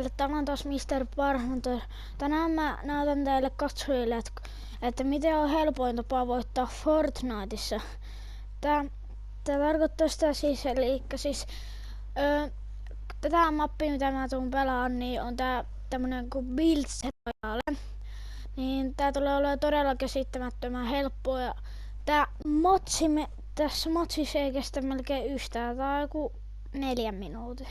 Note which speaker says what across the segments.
Speaker 1: teille, täällä on taas Mr. Parhunter. Tänään mä näytän teille katsojille, että miten on helpoin tapa voittaa Fortniteissa. Tää tarkoittaa sitä siis, tätä mappia mitä mä tuun pelaan, niin on tämmönen kuin Builds Royale. Niin tää tulee olemaan todella käsittämättömän helppoa ja tässä motsissa ei kestä melkein yhtään, tää on joku 4 minuuttia.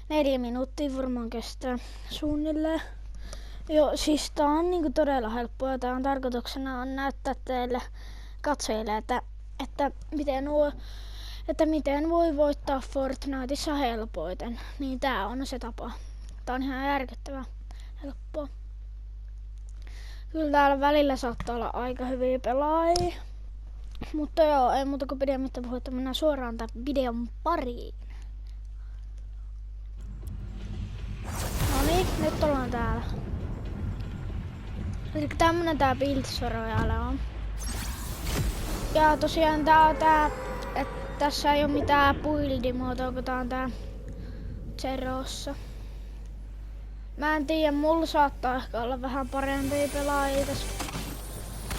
Speaker 1: 4 minuuttia varmaan kestää suunnilleen. Joo, siis tää on niinku todella helppoa ja tää on tarkoituksena on näyttää teille katsojille, että miten voi voittaa Fortniteissa helpoiten. Niin tää on se tapa. Tää on ihan järkyttävän helppoa. Kyllä täällä välillä saattaa olla aika hyviä pelaajia. Mutta joo, ei muuta kuin pidemmittä puhetta, mennään suoraan tämän videon pariin. Noniin, nyt ollaan täällä. Eli tämmönen tää Builds Royale on. Ja tosiaan tässä ei oo mitään buildimuotoa, kun tää on tää Zerossa. Mä en tiedä, mulla saattaa ehkä olla vähän parempia pelaajia tässä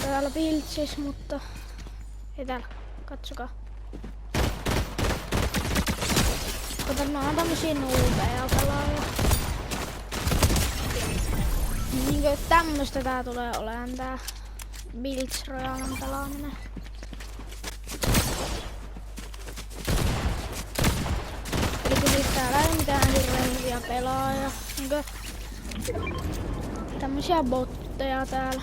Speaker 1: täällä Buildsis, mutta ei täällä, katsokaa. Kato, mä oon tämmösiä noobeja pelaajia. Niinkö tämmöstä tää tulee olemaan tää Builds Royalen pelaaminen. Eli siis täällä ei mitään hirveen hyviä pelaajia. Niinkö tämmösiä botteja täällä.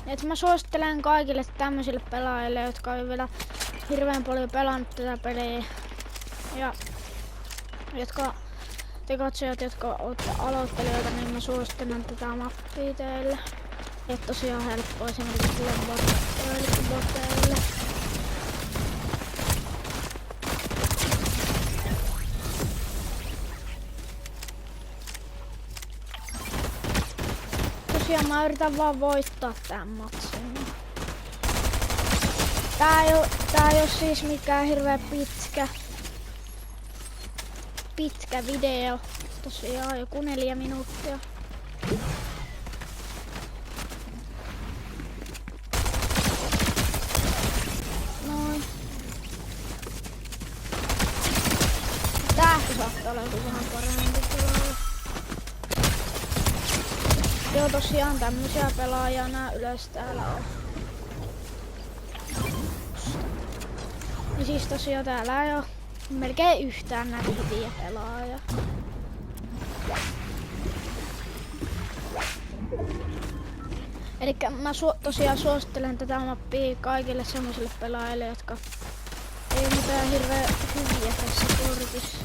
Speaker 1: Et mä suosittelen kaikille tämmöisille pelaajille, jotka on vielä hirveän paljon pelannut tätä peliä. Ja te katsojat, jotka olette aloittelijoita, niin mä suosittelen tätä mappia teille. Et tosiaan helppoa esimerkiksi boteille. Tosiaan mä yritän vaan voittaa tän matsin. Tää ei oo siis mikään hirveä pitkä video. Tosiaan joku 4 minuuttia. Noin. Tääkin saattaa olla joku vähän parempi pelaaja. Joo, tosiaan tämmösiä pelaajia nää ylös täällä on. Ja siis tosiaan täällä ei oo melkein yhtään näitä hyviä pelaajia. Elikkä mä tosiaan suosittelen tätä mappia kaikille semmoisille pelaajille, jotka ei oo mitään hirveän hyviä tässä kortissa.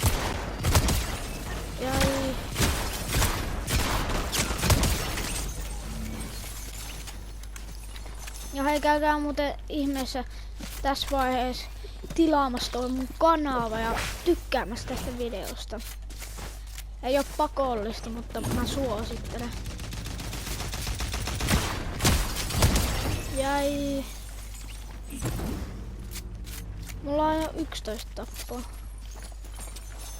Speaker 1: Ja hei, käykää muuten ihmeessä tässä vaiheessa tilaamassa toi mun kanava ja tykkäämässä tästä videosta. Ei oo pakollista, mutta mä suosittelen. Jäi. Mulla on jo 11 tappoa.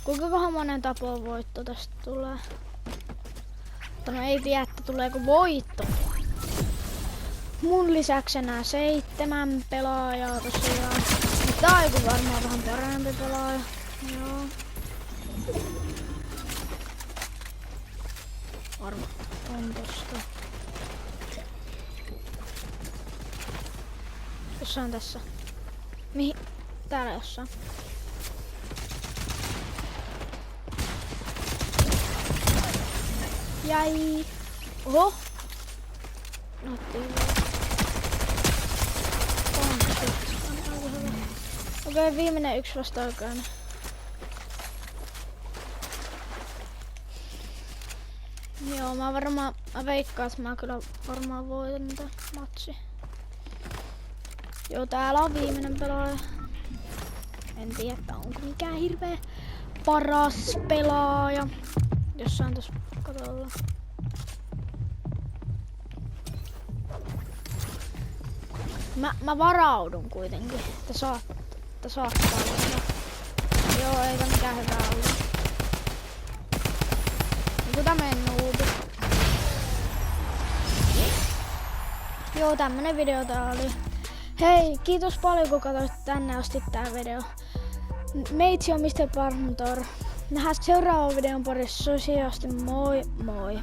Speaker 1: Kuinka monen tapon voitto tästä tulee? Mutta no ei tiedä, että tuleeko voitto. Mun lisäksi enää 7 pelaajaa tosiaan. Tää on joku varmaan vähän parempi pelaaja. Joo. Varmaan on tosta. Jossain tässä. Mihin? Täällä jossain. Jäi. Oho. Okei, viimeinen 1 vasta-aikainen. Joo, mä veikkaan, että mä kyllä varmaan voitan tätä matsia. Joo, täällä on viimeinen pelaaja. En tiedä, että onko mikään hirveä paras pelaaja. Jossain tossa katolla. Mä varaudun kuitenkin, että saattaa olla. Joo, eikä mikään hyvää ollut. Joo, tämmönen video tää oli. Hei, kiitos paljon kun katsoit tänne asti tää video. Meitsi on Mr. Parntor. Nähdään seuraavan videon parissa. Sosiaalisti moi moi.